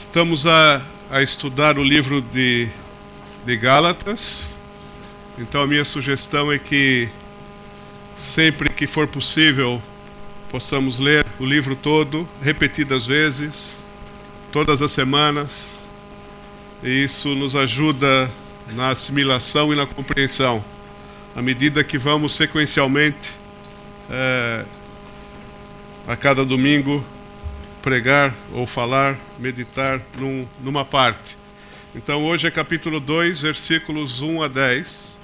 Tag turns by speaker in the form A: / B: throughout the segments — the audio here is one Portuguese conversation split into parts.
A: Estamos a estudar o livro de Gálatas. Então a minha sugestão é que sempre que for possível possamos ler o livro todo, repetidas vezes, todas as semanas. E isso nos ajuda na assimilação e na compreensão, à medida que vamos sequencialmente a cada domingo pregar ou falar, meditar numa parte. Então hoje é capítulo 2, versículos 1 a 10.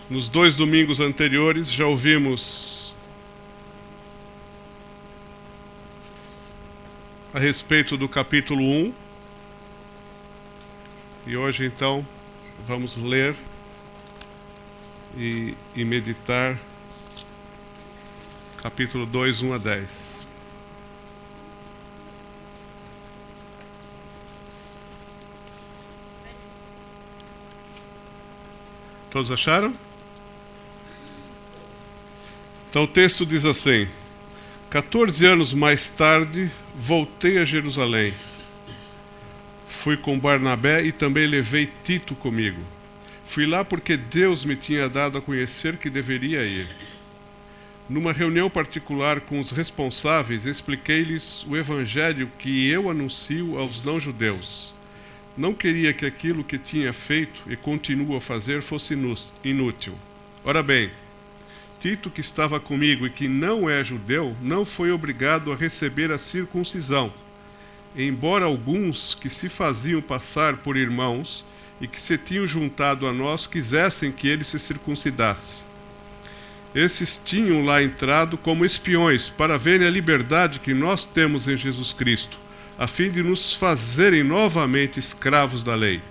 A: Nos 2 domingos anteriores já ouvimos a respeito do capítulo 1. E hoje então vamos ler e meditar capítulo 2, 1 a 10. Todos acharam? Então o texto diz assim: 14 anos mais tarde, voltei a Jerusalém. Fui com Barnabé e também levei Tito comigo. Fui lá porque Deus me tinha dado a conhecer que deveria ir. Numa reunião particular com os responsáveis, expliquei-lhes o evangelho que eu anuncio aos não-judeus. Não queria que aquilo que tinha feito e continuo a fazer fosse inútil. Ora bem, Tito, que estava comigo e que não é judeu, não foi obrigado a receber a circuncisão, embora alguns que se faziam passar por irmãos e que se tinham juntado a nós quisessem que ele se circuncidasse. Esses tinham lá entrado como espiões para verem a liberdade que nós temos em Jesus Cristo, a fim de nos fazerem novamente escravos da lei.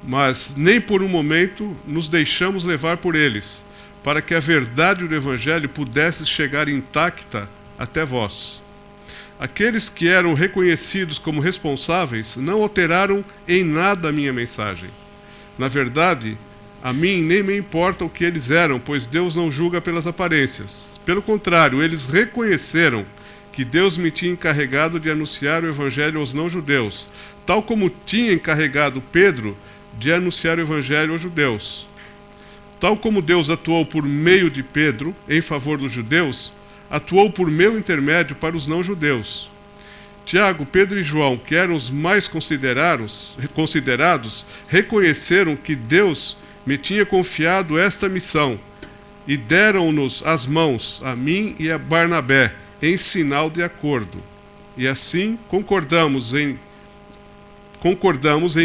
A: Mas nem por um momento nos deixamos levar por eles, para que a verdade do Evangelho pudesse chegar intacta até vós. Aqueles que eram reconhecidos como responsáveis não alteraram em nada a minha mensagem. Na verdade, a mim nem me importa o que eles eram, pois Deus não julga pelas aparências. Pelo contrário, eles reconheceram que Deus me tinha encarregado de anunciar o Evangelho aos não-judeus, tal como tinha encarregado Pedro de anunciar o Evangelho aos judeus. Tal como Deus atuou por meio de Pedro em favor dos judeus, atuou por meu intermédio para os não-judeus. Tiago, Pedro e João, que eram os mais considerados, reconheceram que Deus me tinha confiado esta missão e deram-nos as mãos, a mim e a Barnabé, em sinal de acordo. E assim concordamos em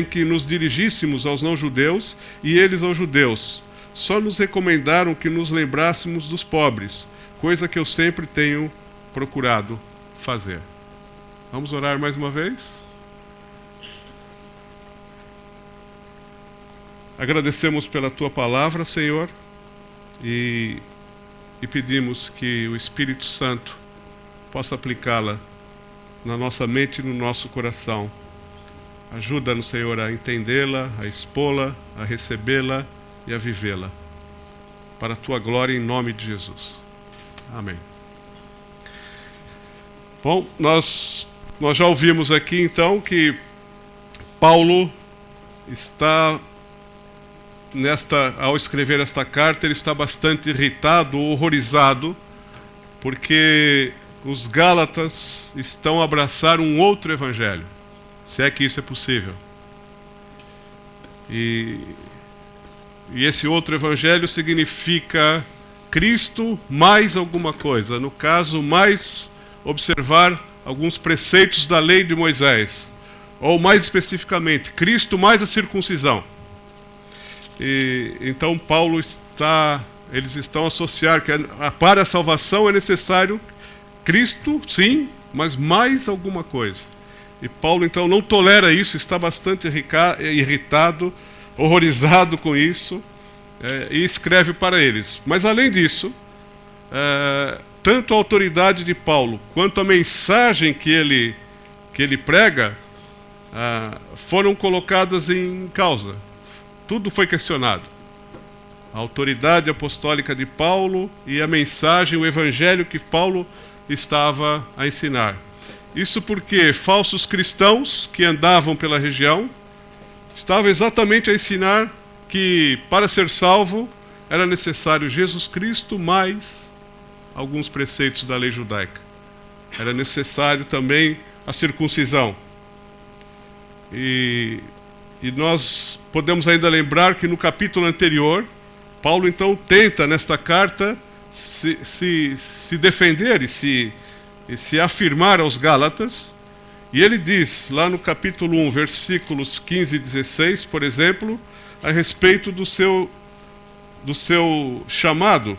A: que nos dirigíssemos aos não-judeus e eles aos judeus. Só nos recomendaram que nos lembrássemos dos pobres, coisa que eu sempre tenho procurado fazer. Vamos orar mais uma vez? Agradecemos pela Tua palavra, Senhor, e pedimos que o Espírito Santo possa aplicá-la na nossa mente e no nosso coração. Ajuda-nos, Senhor, a entendê-la, a expô-la, a recebê-la e a vivê-la. Para a Tua glória, em nome de Jesus. Amém. Bom, nós já ouvimos aqui, então, que Paulo está, ao escrever esta carta, ele está bastante irritado, horrorizado, porque os Gálatas estão a abraçar um outro evangelho, se é que isso é possível. E esse outro evangelho significa Cristo mais alguma coisa. No caso, mais observar alguns preceitos da lei de Moisés. Ou mais especificamente, Cristo mais a circuncisão. E então eles estão a associar que para a salvação é necessário Cristo, sim, mas mais alguma coisa. E Paulo então não tolera isso, está bastante irritado, horrorizado com isso, e escreve para eles. Mas além disso, tanto a autoridade de Paulo quanto a mensagem que ele prega foram colocadas em causa. Tudo foi questionado. a autoridade apostólica de Paulo e a mensagem, o evangelho que Paulo estava a ensinar. Isso porque falsos cristãos que andavam pela região estavam exatamente a ensinar que para ser salvo era necessário Jesus Cristo mais alguns preceitos da lei judaica. Era necessário também a circuncisão. E nós podemos ainda lembrar que no capítulo anterior, Paulo então tenta nesta carta se defender e se afirmar aos Gálatas. E ele diz lá no capítulo 1, versículos 15 e 16, por exemplo, a respeito do seu chamado.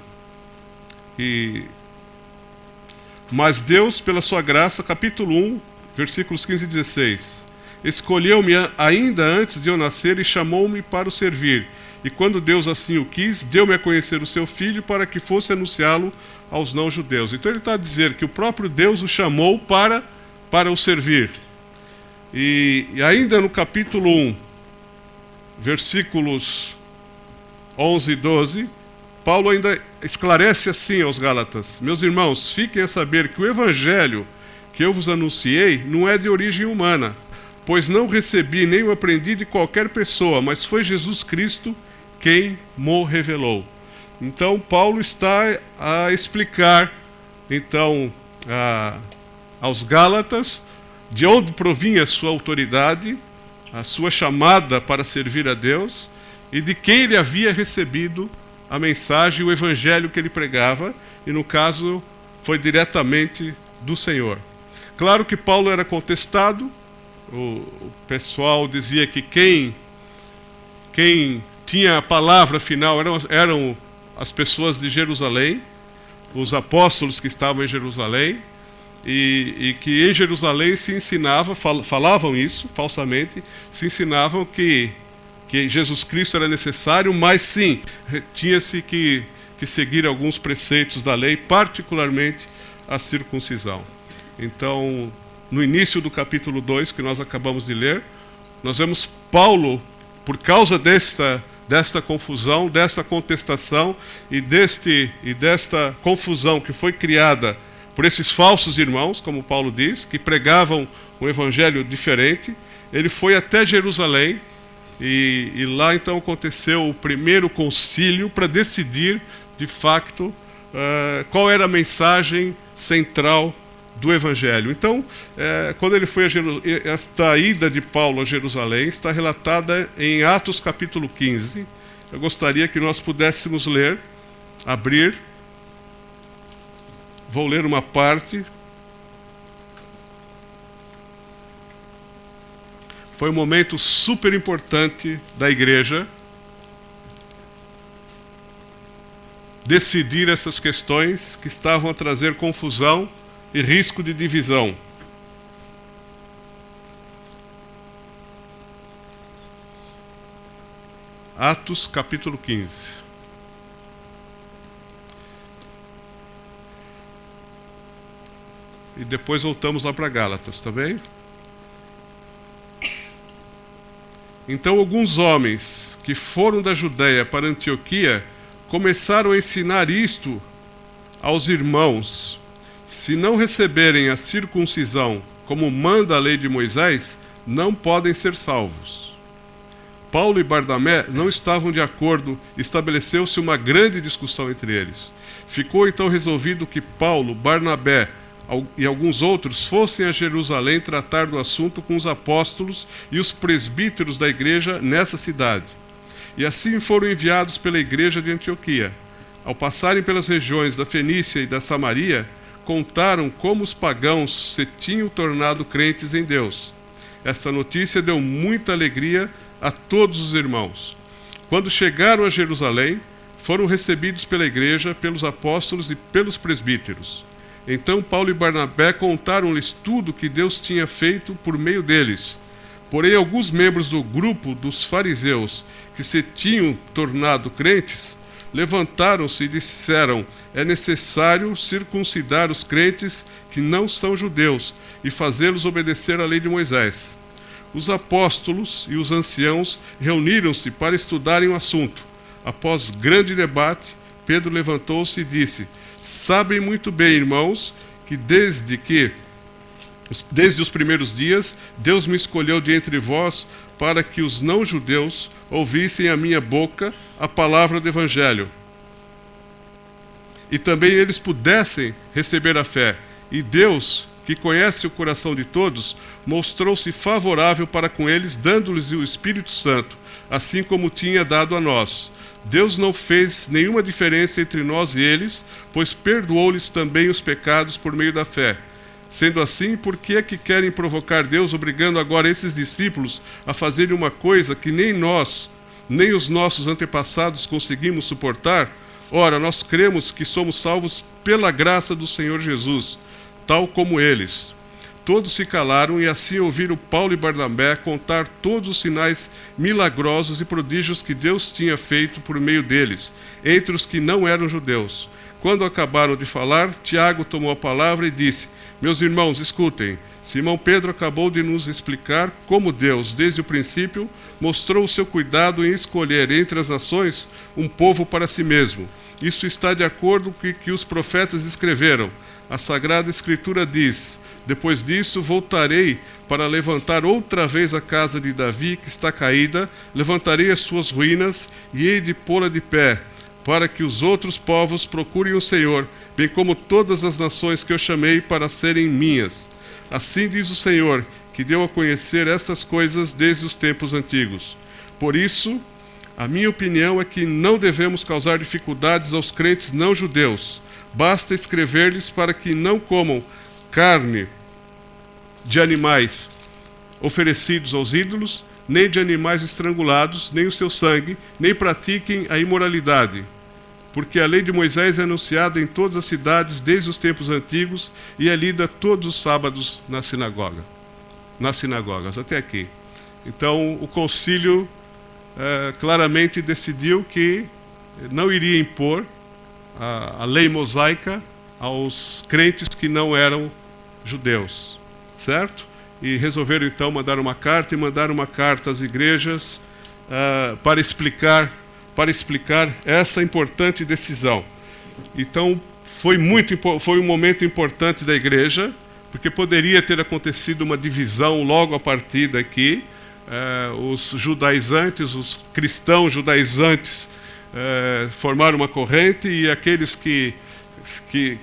A: Mas Deus, pela sua graça, capítulo 1, versículos 15 e 16, escolheu-me ainda antes de eu nascer e chamou-me para o servir. E quando Deus assim o quis, deu-me a conhecer o seu Filho para que fosse anunciá-lo aos não-judeus. Então ele está a dizer que o próprio Deus o chamou para o servir. E ainda no capítulo 1, versículos 11 e 12, Paulo ainda esclarece assim aos Gálatas: meus irmãos, fiquem a saber que o evangelho que eu vos anunciei não é de origem humana, pois não recebi nem o aprendi de qualquer pessoa, mas foi Jesus Cristo quem mo revelou. Então Paulo está a explicar então aos Gálatas de onde provinha a sua autoridade, a sua chamada para servir a Deus, e de quem ele havia recebido a mensagem, o evangelho que ele pregava, e no caso foi diretamente do Senhor. Claro que Paulo era contestado, o pessoal dizia que quem tinha a palavra final eram as pessoas de Jerusalém, os apóstolos que estavam em Jerusalém, e que em Jerusalém se ensinava, falavam isso falsamente, se ensinavam que Jesus Cristo era necessário, mas sim, tinha-se que seguir alguns preceitos da lei, particularmente a circuncisão. Então, no início do capítulo 2, que nós acabamos de ler, nós vemos Paulo, por causa desta confusão, desta contestação e desta confusão que foi criada por esses falsos irmãos, como Paulo diz, que pregavam um evangelho diferente, ele foi até Jerusalém, e lá então aconteceu o primeiro concílio para decidir, de fato, qual era a mensagem central do Evangelho. Então, quando ele foi a Jerusalém, esta ida de Paulo a Jerusalém está relatada em Atos capítulo 15. Eu gostaria que nós pudéssemos abrir. Vou ler uma parte. Foi um momento super importante da igreja decidir essas questões que estavam a trazer confusão e risco de divisão. Atos capítulo 15. E depois voltamos lá para Gálatas, tá bem? Então alguns homens que foram da Judéia para Antioquia começaram a ensinar isto aos irmãos: se não receberem a circuncisão como manda a lei de Moisés, não podem ser salvos. Paulo e Barnabé não estavam de acordo, estabeleceu-se uma grande discussão entre eles. Ficou então resolvido que Paulo, Barnabé e alguns outros fossem a Jerusalém tratar do assunto com os apóstolos e os presbíteros da igreja nessa cidade. E assim foram enviados pela igreja de Antioquia. Ao passarem pelas regiões da Fenícia e da Samaria, contaram como os pagãos se tinham tornado crentes em Deus. Esta notícia deu muita alegria a todos os irmãos. Quando chegaram a Jerusalém, foram recebidos pela igreja, pelos apóstolos e pelos presbíteros. Então Paulo e Barnabé contaram-lhes tudo que Deus tinha feito por meio deles. Porém, alguns membros do grupo dos fariseus, que se tinham tornado crentes, levantaram-se e disseram: é necessário circuncidar os crentes que não são judeus e fazê-los obedecer à lei de Moisés. Os apóstolos e os anciãos reuniram-se para estudarem o assunto. Após grande debate, Pedro levantou-se e disse: sabem muito bem, irmãos, que desde os primeiros dias, Deus me escolheu de entre vós para que os não-judeus ouvissem a minha boca a palavra do Evangelho, e também eles pudessem receber a fé. E Deus, que conhece o coração de todos, mostrou-se favorável para com eles, dando-lhes o Espírito Santo, assim como tinha dado a nós. Deus não fez nenhuma diferença entre nós e eles, pois perdoou-lhes também os pecados por meio da fé. Sendo assim, por que é que querem provocar Deus, obrigando agora esses discípulos a fazerem uma coisa que nem nós, nem os nossos antepassados conseguimos suportar? Ora, nós cremos que somos salvos pela graça do Senhor Jesus, tal como eles. Todos se calaram e assim ouviram Paulo e Barnabé contar todos os sinais milagrosos e prodígios que Deus tinha feito por meio deles, entre os que não eram judeus. Quando acabaram de falar, Tiago tomou a palavra e disse: meus irmãos, escutem. Simão Pedro acabou de nos explicar como Deus, desde o princípio, mostrou o seu cuidado em escolher entre as nações um povo para si mesmo. Isso está de acordo com o que os profetas escreveram. A Sagrada Escritura diz: depois disso voltarei para levantar outra vez a casa de Davi, que está caída, levantarei as suas ruínas e hei de pô-la de pé, para que os outros povos procurem o Senhor, bem como todas as nações que eu chamei para serem minhas. Assim diz o Senhor, que deu a conhecer estas coisas desde os tempos antigos. Por isso, a minha opinião é que não devemos causar dificuldades aos crentes não-judeus. Basta escrever-lhes para que não comam carne de animais oferecidos aos ídolos, nem de animais estrangulados, nem o seu sangue, nem pratiquem a imoralidade. Porque a lei de Moisés é anunciada em todas as cidades desde os tempos antigos e é lida todos os sábados nas sinagogas, até aqui. Então, o concílio claramente decidiu que não iria impor a lei mosaica aos crentes que não eram judeus, certo? E resolveram então mandar uma carta às igrejas para explicar essa importante decisão. Então foi um momento importante da igreja, porque poderia ter acontecido uma divisão logo a partir daqui. Os judaizantes, os cristãos judaizantes formaram uma corrente, e aqueles que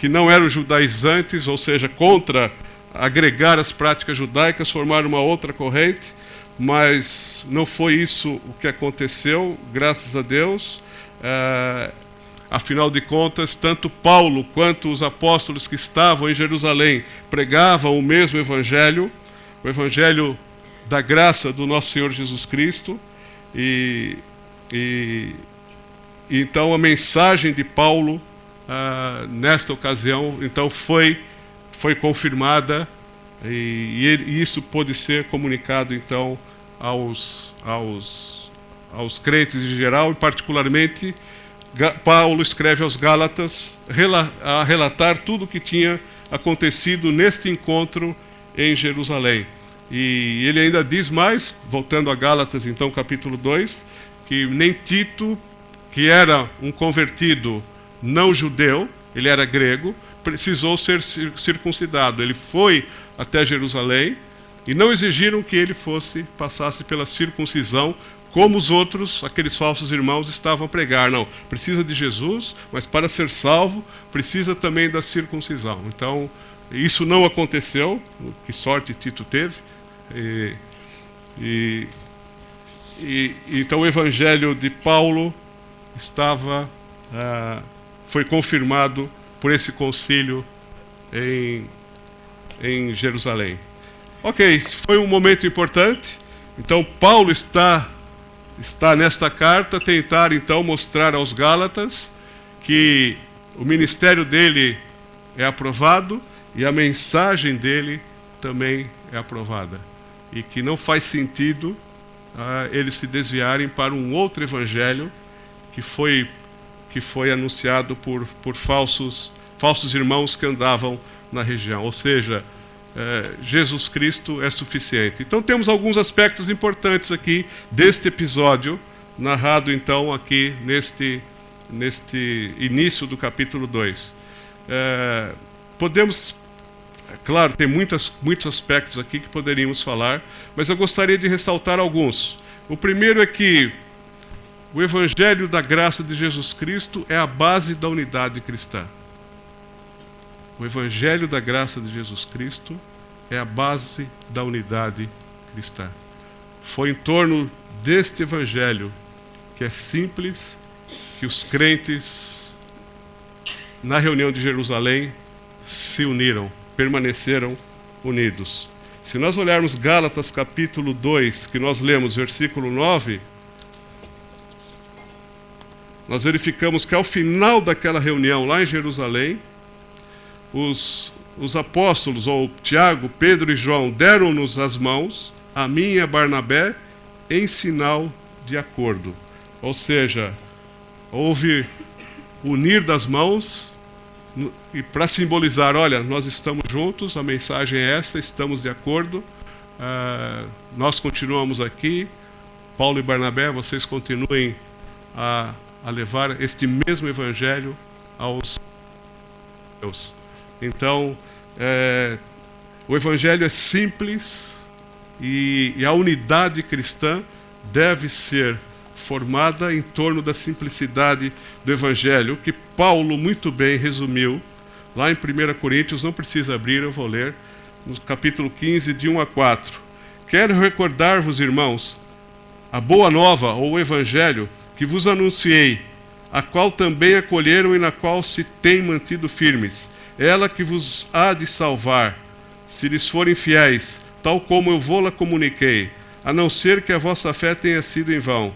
A: não eram judaizantes, ou seja, contra agregar as práticas judaicas, formaram uma outra corrente. Mas não foi isso o que aconteceu, graças a Deus. Afinal de contas, tanto Paulo quanto os apóstolos que estavam em Jerusalém pregavam o mesmo evangelho, o evangelho da graça do nosso Senhor Jesus Cristo. E então a mensagem de Paulo nesta ocasião então foi confirmada. E isso pôde ser comunicado então aos crentes em geral, e particularmente Paulo escreve aos Gálatas a relatar tudo o que tinha acontecido neste encontro em Jerusalém. E ele ainda diz mais, voltando a Gálatas então capítulo 2, que nem Tito, que era um convertido não judeu, ele era grego, precisou ser circuncidado. Ele foi até Jerusalém e não exigiram que ele passasse pela circuncisão, como os outros, aqueles falsos irmãos, estavam a pregar. Não, precisa de Jesus, mas para ser salvo, precisa também da circuncisão. Então, isso não aconteceu. Que sorte Tito teve. Então o evangelho de Paulo foi confirmado por esse concílio em Jerusalém. Ok, foi um momento importante. Então Paulo está nesta carta tentar então mostrar aos Gálatas que o ministério dele é aprovado e a mensagem dele também é aprovada, e que não faz sentido eles se desviarem para um outro evangelho que foi anunciado por falsos irmãos que andavam na região. Ou seja, Jesus Cristo é suficiente. Então temos alguns aspectos importantes aqui deste episódio narrado então aqui neste início do capítulo 2. Podemos, claro, tem muitos aspectos aqui que poderíamos falar, mas eu gostaria de ressaltar alguns. O primeiro é que o Evangelho da graça de Jesus Cristo é a base da unidade cristã. O Evangelho da graça de Jesus Cristo é a base da unidade cristã. Foi em torno deste Evangelho, que é simples, que os crentes, na reunião de Jerusalém, se uniram, permaneceram unidos. Se nós olharmos Gálatas capítulo 2, que nós lemos versículo 9, nós verificamos que ao final daquela reunião lá em Jerusalém, os apóstolos, ou Tiago, Pedro e João, deram-nos as mãos, a mim e a Barnabé, em sinal de acordo. Ou seja, houve unir das mãos, e para simbolizar, olha, nós estamos juntos, a mensagem é esta, estamos de acordo, nós continuamos aqui, Paulo e Barnabé, vocês continuem a levar este mesmo evangelho aos seus. Então, o evangelho é simples e a unidade cristã deve ser formada em torno da simplicidade do evangelho, que Paulo muito bem resumiu lá em 1 Coríntios, não precisa abrir, eu vou ler, no capítulo 15, de 1 a 4. Quero recordar-vos, irmãos, a boa nova, ou o evangelho, que vos anunciei, a qual também acolheram e na qual se têm mantido firmes. Ela que vos há de salvar, se lhes forem fiéis, tal como eu vou-la comuniquei, a não ser que a vossa fé tenha sido em vão.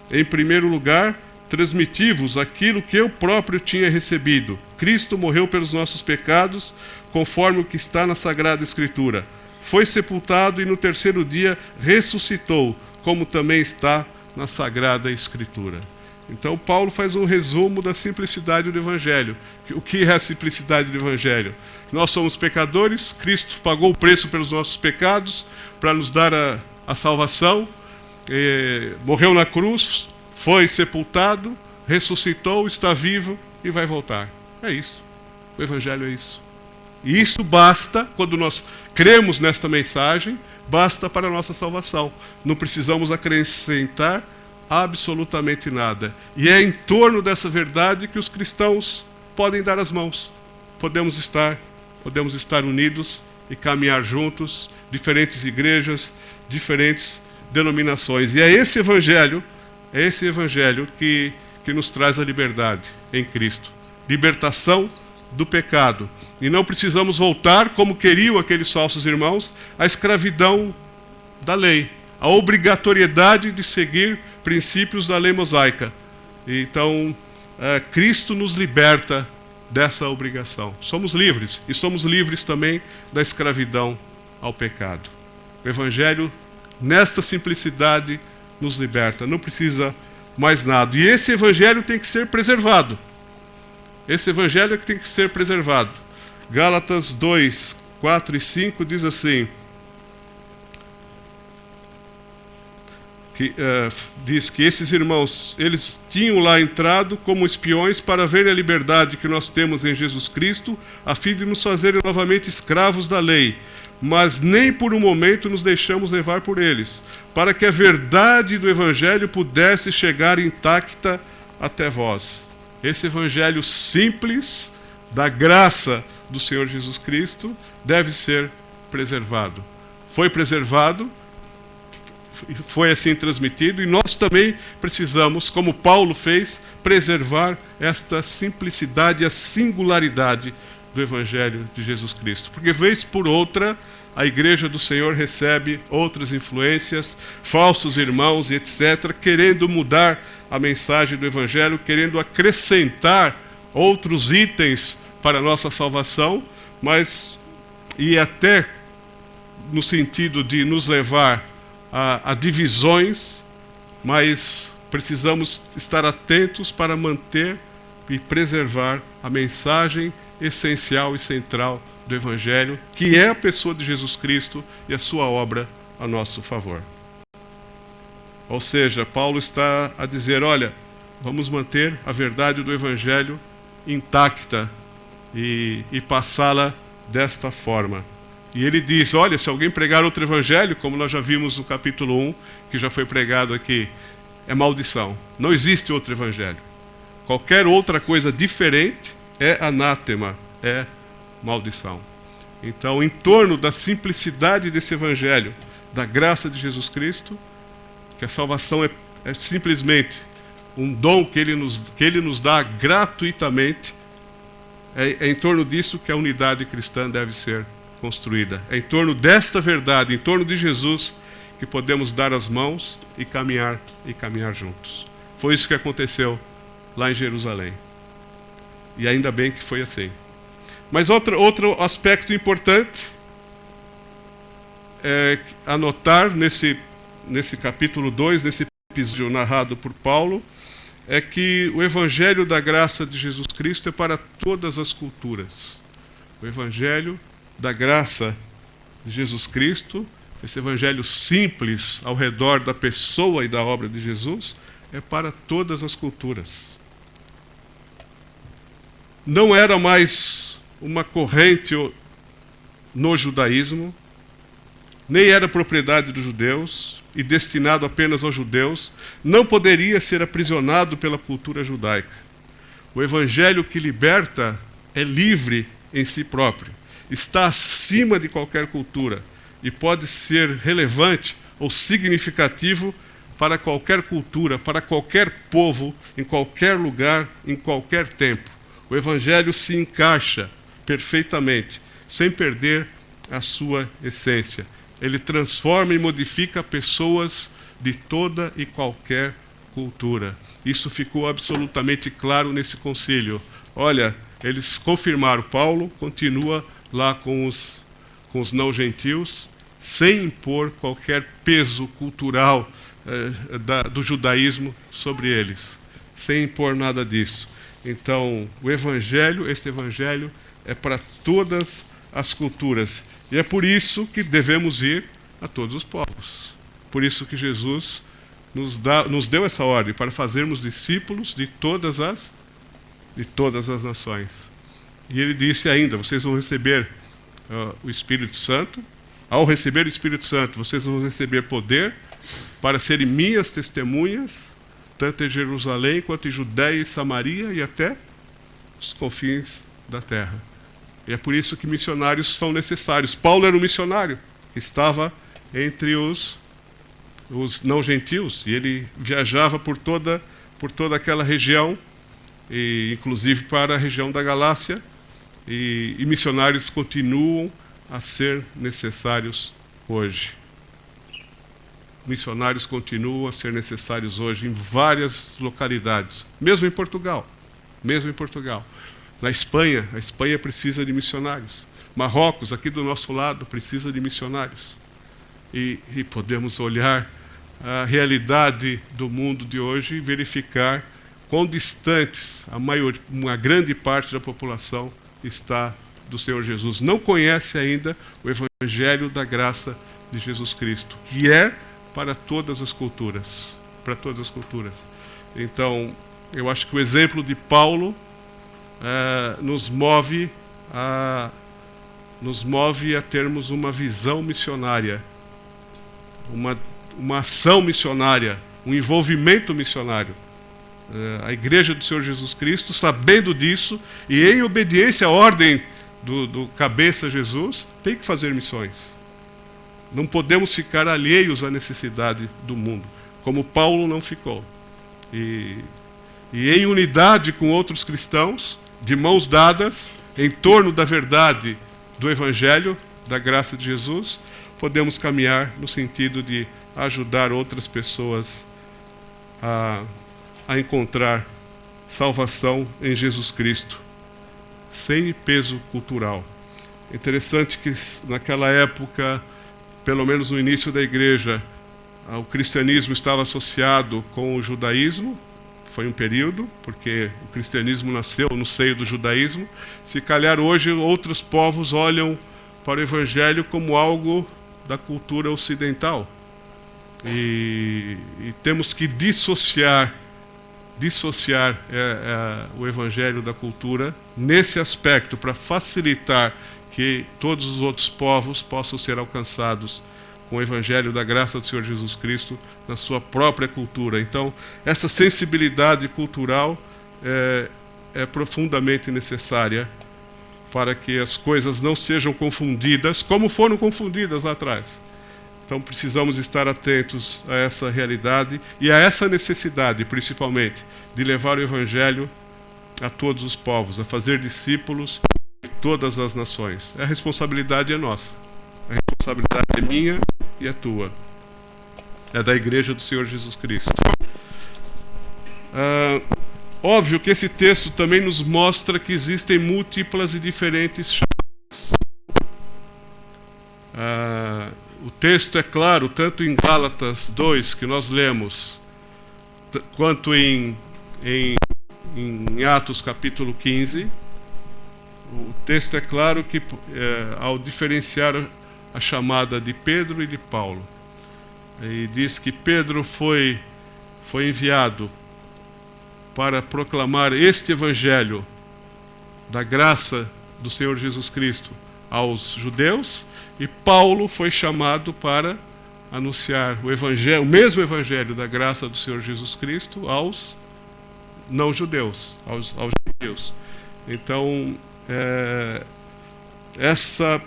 A: Em primeiro lugar, transmiti-vos aquilo que eu próprio tinha recebido. Cristo morreu pelos nossos pecados, conforme o que está na Sagrada Escritura. Foi sepultado e no terceiro dia ressuscitou, como também está na Sagrada Escritura. Então Paulo faz um resumo da simplicidade do Evangelho. O que é a simplicidade do Evangelho? Nós somos pecadores, Cristo pagou o preço pelos nossos pecados para nos dar a salvação, morreu na cruz, foi sepultado, ressuscitou, está vivo e vai voltar. É isso. O Evangelho é isso. E isso basta, quando nós cremos nesta mensagem, basta para a nossa salvação. Não precisamos acrescentar absolutamente nada. E é em torno dessa verdade que os cristãos podem dar as mãos. Podemos estar unidos e caminhar juntos, diferentes igrejas, diferentes denominações. E é esse evangelho que nos traz a liberdade em Cristo. Libertação do pecado. E não precisamos voltar, como queriam aqueles falsos irmãos, à escravidão da lei, a obrigatoriedade de seguir princípios da lei mosaica. Então, Cristo nos liberta dessa obrigação. Somos livres, e somos livres também da escravidão ao pecado. O Evangelho, nesta simplicidade, nos liberta. Não precisa mais nada. E esse Evangelho tem que ser preservado. Esse Evangelho é que tem que ser preservado. Gálatas 2, 4 e 5 diz assim, diz que esses irmãos, eles tinham lá entrado como espiões para ver a liberdade que nós temos em Jesus Cristo, a fim de nos fazerem novamente escravos da lei. Mas nem por um momento nos deixamos levar por eles, para que a verdade do Evangelho pudesse chegar intacta até vós. Esse Evangelho simples, da graça do Senhor Jesus Cristo, deve ser preservado. Foi preservado, foi assim transmitido, e nós também precisamos, como Paulo fez, preservar esta simplicidade e a singularidade do Evangelho de Jesus Cristo. Porque, vez por outra, a Igreja do Senhor recebe outras influências, falsos irmãos e etc., querendo mudar a mensagem do Evangelho, querendo acrescentar outros itens para a nossa salvação, e até no sentido de nos levar a divisões, mas precisamos estar atentos para manter e preservar a mensagem essencial e central do Evangelho, que é a pessoa de Jesus Cristo e a sua obra a nosso favor. Ou seja, Paulo está a dizer, olha, vamos manter a verdade do Evangelho intacta e passá-la desta forma. E ele diz, olha, se alguém pregar outro Evangelho, como nós já vimos no capítulo 1, que já foi pregado aqui, é maldição. Não existe outro Evangelho. Qualquer outra coisa diferente é anátema, é maldição. Então, em torno da simplicidade desse Evangelho, da graça de Jesus Cristo, que a salvação é simplesmente um dom que ele nos dá gratuitamente, é em torno disso que a unidade cristã deve ser construída. É em torno desta verdade, em torno de Jesus, que podemos dar as mãos e caminhar juntos. Foi isso que aconteceu lá em Jerusalém. E ainda bem que foi assim. Mas outro aspecto importante é anotar nesse capítulo 2, nesse episódio narrado por Paulo, é que o Evangelho da graça de Jesus Cristo é para todas as culturas. O Evangelho da graça de Jesus Cristo, esse Evangelho simples ao redor da pessoa e da obra de Jesus, é para todas as culturas. Não era mais uma corrente no judaísmo, nem era propriedade dos judeus e destinado apenas aos judeus, não poderia ser aprisionado pela cultura judaica. O Evangelho que liberta é livre em si próprio, está acima de qualquer cultura e pode ser relevante ou significativo para qualquer cultura, para qualquer povo, em qualquer lugar, em qualquer tempo. O Evangelho se encaixa perfeitamente, sem perder a sua essência. Ele transforma e modifica pessoas de toda e qualquer cultura. Isso ficou absolutamente claro nesse concílio. Olha, eles confirmaram, Paulo continua lá com os não-gentios, sem impor qualquer peso cultural do judaísmo sobre eles, sem impor nada disso. Então, este Evangelho é para todas as culturas. E é por isso que devemos ir a todos os povos. Por isso que Jesus nos deu essa ordem, para fazermos discípulos de todas as nações. E ele disse ainda, vocês vão receber o Espírito Santo. Ao receber o Espírito Santo, vocês vão receber poder para serem minhas testemunhas, tanto em Jerusalém quanto em Judéia e Samaria e até os confins da terra. E é por isso que missionários são necessários. Paulo era um missionário, estava entre os não-gentios, e ele viajava por toda aquela região, e inclusive para a região da Galácia, e missionários continuam a ser necessários hoje. Missionários continuam a ser necessários hoje em várias localidades, mesmo em Portugal. Na Espanha, a Espanha precisa de missionários. Marrocos, aqui do nosso lado, precisa de missionários. E podemos olhar a realidade do mundo de hoje e verificar quão distantes uma grande parte da população está do Senhor Jesus. Não conhece ainda o Evangelho da graça de Jesus Cristo, que é para todas as culturas. Para todas as culturas. Então, eu acho que o exemplo de Paulo nos move a termos uma visão missionária, uma ação missionária, um envolvimento missionário. A Igreja do Senhor Jesus Cristo, sabendo disso e em obediência à ordem do cabeça Jesus, tem que fazer missões. Não podemos ficar alheios à necessidade do mundo, como Paulo não ficou. E em unidade com outros cristãos, de mãos dadas, em torno da verdade do Evangelho, da graça de Jesus, podemos caminhar no sentido de ajudar outras pessoas a encontrar salvação em Jesus Cristo, sem peso cultural. É interessante que naquela época, pelo menos no início da igreja, o cristianismo estava associado com o judaísmo. Foi um período, porque o cristianismo nasceu no seio do judaísmo. Se calhar hoje outros povos olham para o Evangelho como algo da cultura ocidental. E e temos que dissociar o Evangelho da cultura nesse aspecto, para facilitar que todos os outros povos possam ser alcançados com o Evangelho da graça do Senhor Jesus Cristo na sua própria cultura. Então, essa sensibilidade cultural é profundamente necessária para que as coisas não sejam confundidas, como foram confundidas lá atrás. Então, precisamos estar atentos a essa realidade e a essa necessidade, principalmente, de levar o Evangelho a todos os povos, a fazer discípulos de todas as nações. A responsabilidade é nossa. A responsabilidade é minha e é tua. É da Igreja do Senhor Jesus Cristo. Óbvio que esse texto também nos mostra que existem múltiplas e diferentes chamadas. O texto é claro, tanto em Gálatas 2, que nós lemos, quanto em Atos capítulo 15. O texto é claro que, ao diferenciar a chamada de Pedro e de Paulo, e diz que Pedro foi enviado para proclamar este Evangelho da graça do Senhor Jesus Cristo aos judeus, e Paulo foi chamado para anunciar o Evangelho, o mesmo Evangelho da graça do Senhor Jesus Cristo aos não-judeus, aos judeus. Então, essa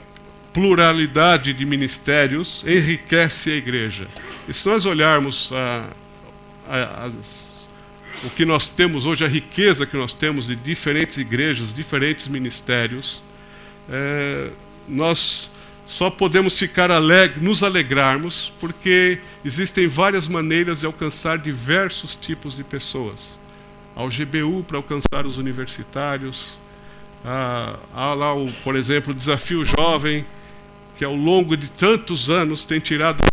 A: pluralidade de ministérios enriquece a igreja. E se nós olharmos o que nós temos hoje, a riqueza que nós temos de diferentes igrejas, diferentes ministérios, nós só podemos nos alegrarmos, porque existem várias maneiras de alcançar diversos tipos de pessoas. Há o GBU para alcançar os universitários, há lá, por exemplo, o Desafio Jovem, que ao longo de tantos anos tem tirado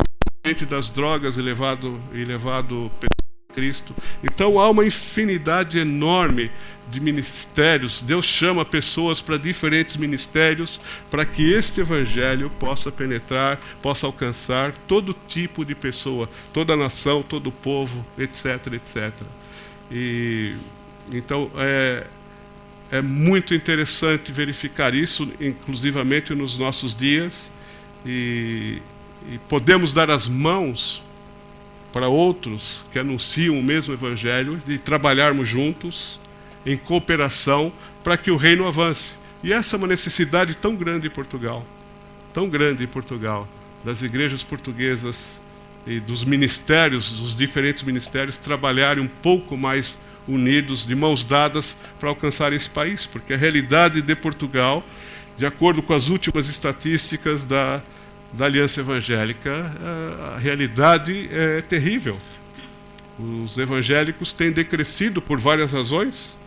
A: gente das drogas e levado a Cristo. Então há uma infinidade enorme de ministérios. Deus chama pessoas para diferentes ministérios, para que este Evangelho possa penetrar, possa alcançar todo tipo de pessoa, toda nação, todo povo, etc, etc. E então é muito interessante verificar isso, inclusivamente nos nossos dias, e podemos dar as mãos para outros que anunciam o mesmo Evangelho, de trabalharmos juntos, em cooperação, para que o reino avance. E essa é uma necessidade tão grande em Portugal, das igrejas portuguesas e dos ministérios, dos diferentes ministérios, trabalharem um pouco mais unidos, de mãos dadas, para alcançar esse país, porque a realidade de Portugal, de acordo com as últimas estatísticas da Aliança Evangélica, a realidade é terrível. Os evangélicos têm decrescido por várias razões.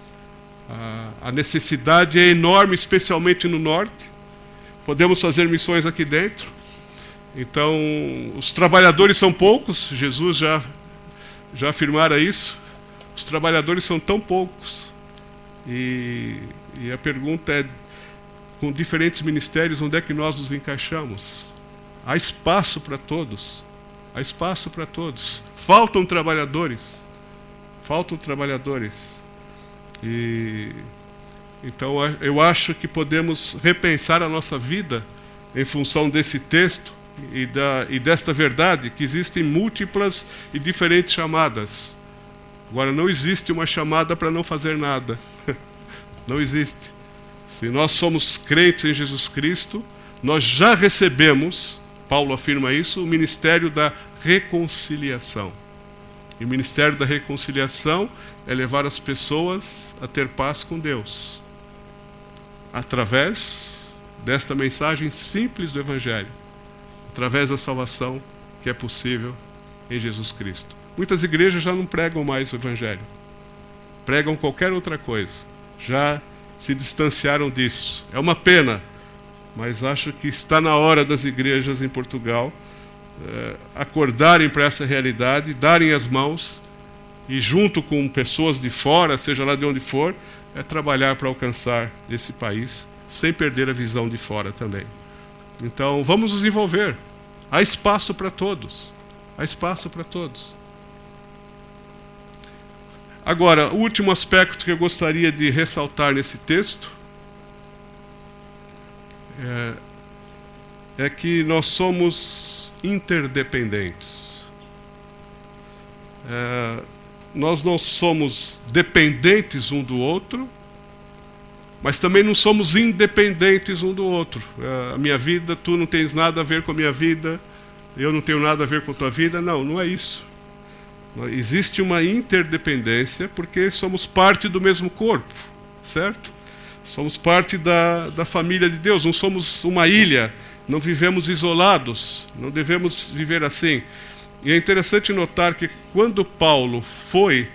A: A necessidade é enorme, especialmente no norte. Podemos fazer missões aqui dentro. Então, os trabalhadores são poucos. Jesus já afirmara isso. Os trabalhadores são tão poucos. E a pergunta é, com diferentes ministérios, onde é que nós nos encaixamos? Há espaço para todos. Há espaço para todos. Faltam trabalhadores. Então eu acho que podemos repensar a nossa vida em função desse texto e desta verdade, que existem múltiplas e diferentes chamadas. Agora, não existe uma chamada para não fazer nada. Não existe. Se nós somos crentes em Jesus Cristo, nós já recebemos, Paulo afirma isso, o ministério da reconciliação. E o ministério da reconciliação é levar as pessoas a ter paz com Deus, através desta mensagem simples do Evangelho, através da salvação que é possível em Jesus Cristo. Muitas igrejas já não pregam mais o Evangelho, pregam qualquer outra coisa, já se distanciaram disso. É uma pena, mas acho que está na hora das igrejas em Portugal acordarem para essa realidade, darem as mãos e, junto com pessoas de fora, seja lá de onde for, trabalhar para alcançar esse país, sem perder a visão de fora também. Então, vamos nos envolver. Há espaço para todos. Há espaço para todos. Agora, o último aspecto que eu gostaria de ressaltar nesse texto é que nós somos interdependentes. Nós não somos dependentes um do outro, mas também não somos independentes um do outro. A minha vida, tu não tens nada a ver com a minha vida, eu não tenho nada a ver com a tua vida. Não, não é isso. Existe uma interdependência porque somos parte do mesmo corpo, certo? Somos parte da família de Deus, não somos uma ilha, não vivemos isolados, não devemos viver assim. E é interessante notar que quando Paulo foi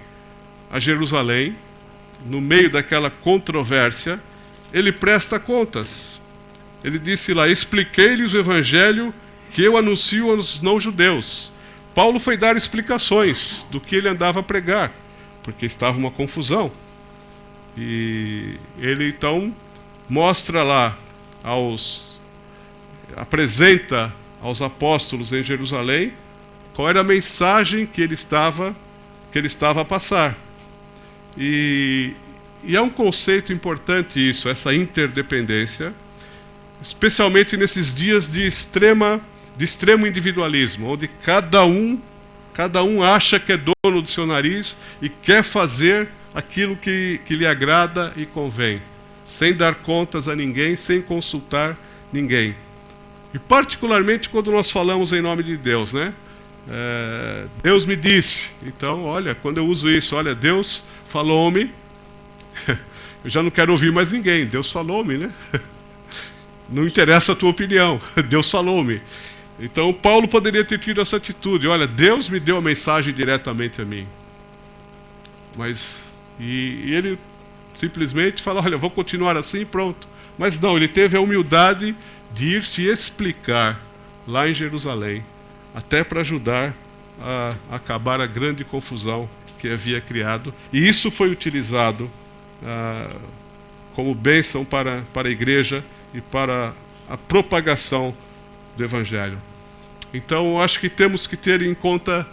A: a Jerusalém, no meio daquela controvérsia, ele presta contas. Ele disse lá: expliquei-lhes o evangelho que eu anuncio aos não-judeus. Paulo foi dar explicações do que ele andava a pregar, porque estava uma confusão. E ele então mostra lá, apresenta aos apóstolos em Jerusalém qual era a mensagem que ele estava a passar. E é um conceito importante isso, essa interdependência, especialmente nesses dias de extremo individualismo, onde cada um acha que é dono do seu nariz e quer fazer aquilo que lhe agrada e convém, sem dar contas a ninguém, sem consultar ninguém. E particularmente quando nós falamos em nome de Deus, né? Deus me disse. Então, olha, quando eu uso isso, olha, Deus falou-me, eu já não quero ouvir mais ninguém. Deus falou-me, né? Não interessa a tua opinião, Deus falou-me. Então Paulo poderia ter tido essa atitude: olha, Deus me deu a mensagem diretamente a mim. Mas e ele simplesmente fala: olha, vou continuar assim e pronto. Mas não, ele teve a humildade de ir se explicar lá em Jerusalém, até para ajudar a acabar a grande confusão que havia criado. E isso foi utilizado como bênção para a igreja e para a propagação do Evangelho. Então, eu acho que temos que ter em conta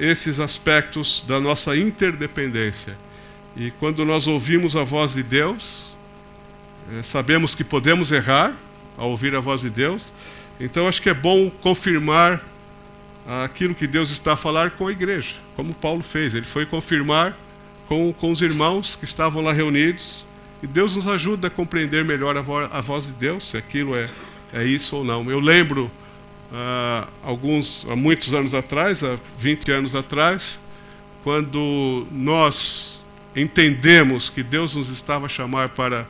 A: esses aspectos da nossa interdependência. E quando nós ouvimos a voz de Deus, sabemos que podemos errar ao ouvir a voz de Deus. Então, acho que é bom confirmar aquilo que Deus está a falar com a igreja, como Paulo fez. Ele foi confirmar com os irmãos que estavam lá reunidos. E Deus nos ajuda a compreender melhor a voz de Deus, se aquilo é isso ou não. Eu lembro, há muitos anos atrás, há 20 anos atrás, quando nós entendemos que Deus nos estava a chamar para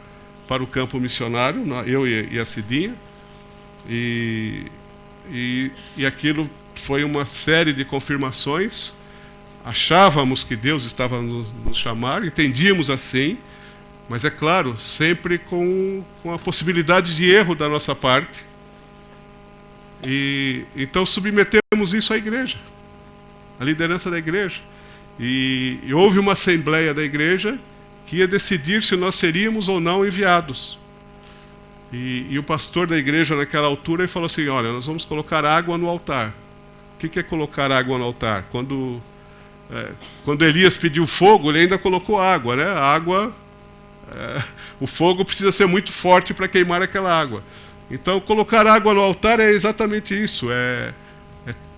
A: o campo missionário, eu e a Cidinha, e aquilo foi uma série de confirmações. Achávamos que Deus estava a nos chamar, entendíamos assim, mas é claro, sempre com a possibilidade de erro da nossa parte. E então submetemos isso à igreja, à liderança da igreja. E houve uma assembleia da igreja que ia decidir se nós seríamos ou não enviados. E o pastor da igreja naquela altura ele falou assim: olha, nós vamos colocar água no altar. O que é colocar água no altar? Quando Elias pediu fogo, ele ainda colocou água, né? A água, o fogo precisa ser muito forte para queimar aquela água. Então, colocar água no altar é exatamente isso, é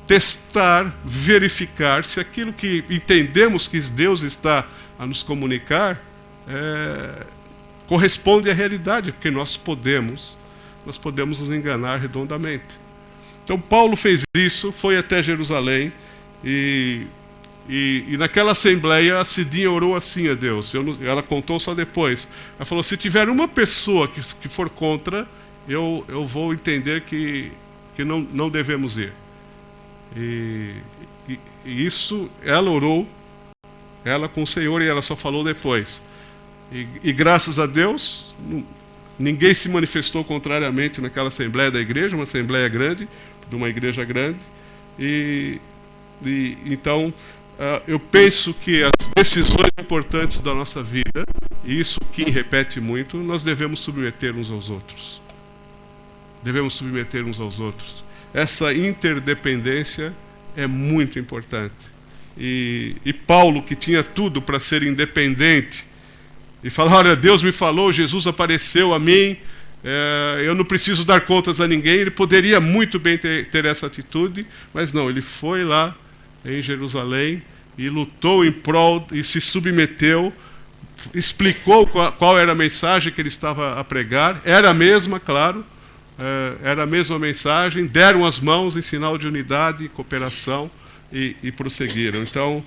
A: testar, verificar se aquilo que entendemos que Deus está a nos comunicar corresponde à realidade, porque nós podemos nos enganar redondamente. Então Paulo fez isso, foi até Jerusalém e naquela assembleia a Cidinha orou assim a Deus. Ela contou só depois. Ela falou: se tiver uma pessoa que for contra, eu vou entender que não devemos ir. E isso ela orou, ela com o Senhor, e ela só falou depois. E graças a Deus, ninguém se manifestou contrariamente naquela assembleia da igreja, uma assembleia grande, de uma igreja grande. Então, eu penso que as decisões importantes da nossa vida, e isso Kim repete muito, nós devemos submeter uns aos outros. Devemos submeter uns aos outros. Essa interdependência é muito importante. E Paulo, que tinha tudo para ser independente, e fala: olha, Deus me falou, Jesus apareceu a mim, eu não preciso dar contas a ninguém. Ele poderia muito bem ter essa atitude, mas não, ele foi lá em Jerusalém e lutou em prol e se submeteu, explicou qual era a mensagem que ele estava a pregar. Era a mesma, claro, era a mesma mensagem. Deram as mãos em sinal de unidade e cooperação e prosseguiram. Então,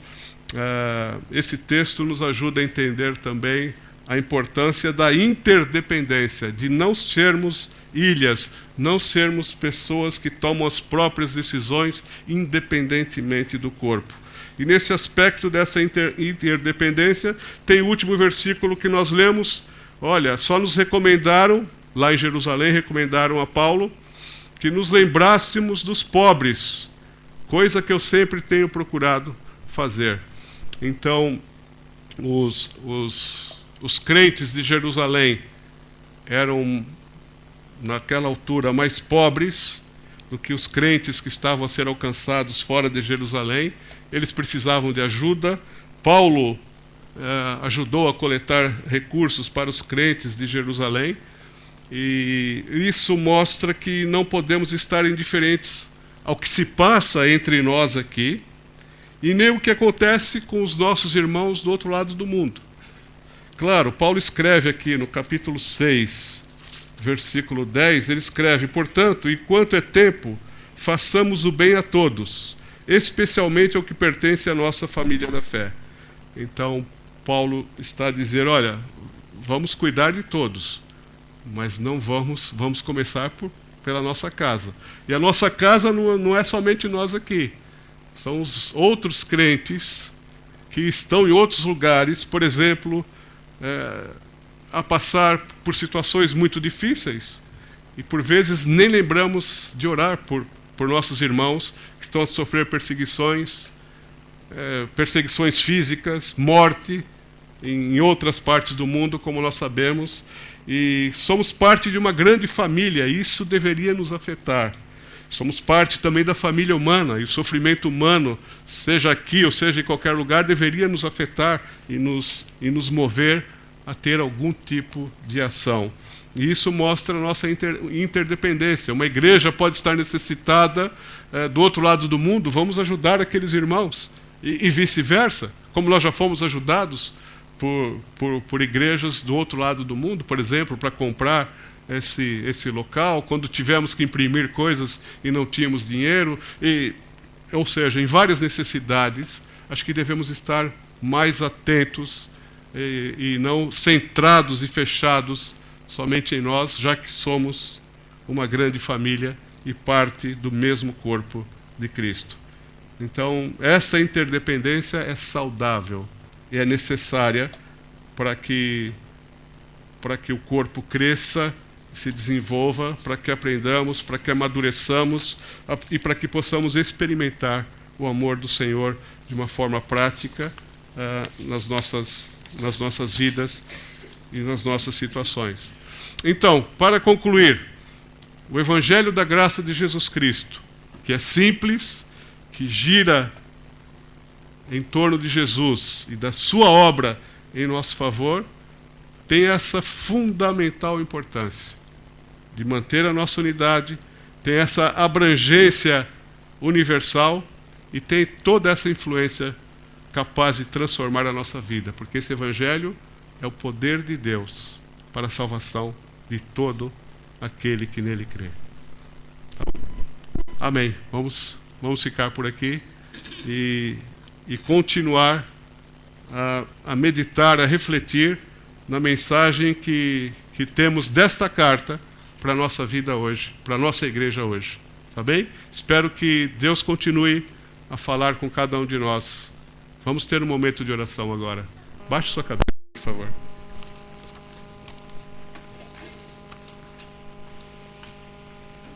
A: esse texto nos ajuda a entender também a importância da interdependência, de não sermos ilhas, não sermos pessoas que tomam as próprias decisões independentemente do corpo. E nesse aspecto dessa interdependência, tem o último versículo que nós lemos. Olha, só nos recomendaram, lá em Jerusalém, recomendaram a Paulo, que nos lembrássemos dos pobres, coisa que eu sempre tenho procurado fazer. Então, os crentes de Jerusalém eram, naquela altura, mais pobres do que os crentes que estavam a ser alcançados fora de Jerusalém. Eles precisavam de ajuda. Paulo ajudou a coletar recursos para os crentes de Jerusalém, e isso mostra que não podemos estar indiferentes ao que se passa entre nós aqui, e nem o que acontece com os nossos irmãos do outro lado do mundo. Claro, Paulo escreve aqui no capítulo 6, versículo 10, ele escreve: portanto, enquanto é tempo, façamos o bem a todos, especialmente ao que pertence à nossa família da fé. Então, Paulo está a dizer: olha, vamos cuidar de todos, mas não vamos começar pela nossa casa. E a nossa casa não é somente nós aqui, são os outros crentes que estão em outros lugares, por exemplo, a passar por situações muito difíceis, e por vezes nem lembramos de orar por nossos irmãos que estão a sofrer perseguições físicas, morte em outras partes do mundo, como nós sabemos, e somos parte de uma grande família, e isso deveria nos afetar. Somos parte também da família humana, e o sofrimento humano, seja aqui ou seja em qualquer lugar, deveria nos afetar e nos mover a ter algum tipo de ação. E isso mostra a nossa interdependência. Uma igreja pode estar necessitada do outro lado do mundo, vamos ajudar aqueles irmãos, e vice-versa, como nós já fomos ajudados por igrejas do outro lado do mundo, por exemplo, para comprar esse local, quando tivemos que imprimir coisas e não tínhamos dinheiro, ou seja, em várias necessidades. Acho que devemos estar mais atentos e não centrados e fechados somente em nós, já que somos uma grande família e parte do mesmo corpo de Cristo. Então, essa interdependência é saudável e é necessária para que o corpo cresça, se desenvolva, para que aprendamos, para que amadureçamos e para que possamos experimentar o amor do Senhor de uma forma prática nas nossas vidas e nas nossas situações. Então, para concluir, o Evangelho da graça de Jesus Cristo, que é simples, que gira em torno de Jesus e da sua obra em nosso favor, tem essa fundamental importância de manter a nossa unidade, tem essa abrangência universal e tem toda essa influência capaz de transformar a nossa vida, porque esse Evangelho é o poder de Deus para a salvação de todo aquele que nele crê. Então, amém. Vamos ficar por aqui e continuar a meditar, a refletir na mensagem que temos desta carta para a nossa vida hoje, para a nossa igreja hoje. Tá bem? Espero que Deus continue a falar com cada um de nós. Vamos ter um momento de oração agora. Baixe sua cabeça, por favor.